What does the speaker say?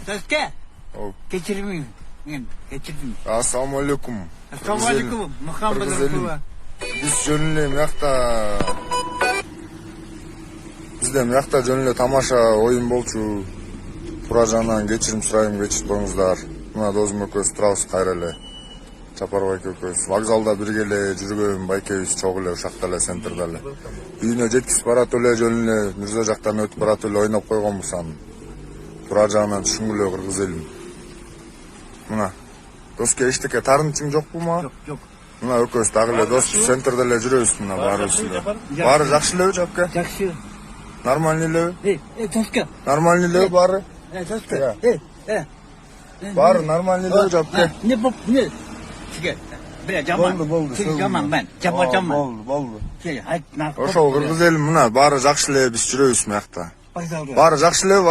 Sözke. Hop. Geçirmeyeyim. Ben geçirdim. Assalomu alaykum. Assalomu alaykum. Muhammed Rasulullah. Biz jönüle muyakta bizde muyakta jönüle tamasha oyun bolчу. Turajandan geçirim surayım, geçirip koyuңуздар. Мына досум экөөбүз турабыз кайра эле. Чапарбай экөөбүз вокзалда бирге эле жүргөн байкебиз чогуу эле ушакта эле центрда эле. Үйүнө жеткизип барат эле жөн эле Мырза жактан өтүп барат эле ойноп койгонбуз аны. Туражандан түшүнгүлө кыргыз элим. Мына доске эчтеке тарынычың жокпу ма? Yok. Мына экөөбүз дагы эле дос центрда эле жүрөбүз мына баарыбыз эле. Баары жакшы элеби жапке? Жақсы. Нормальный элеби? Sözke. Нормальный элеби баары? Sözke. Баары нормальный элеби жапке? Ne bu? Ne? Sige. Bire caman. Болду. Sige caman ben. Caman. Болду. Sige. Hayt. Ошол кыргыз элим мына баары жакшы эле, биз жүрөбүз муякта. Baysaldı. Баары жакшы элеби?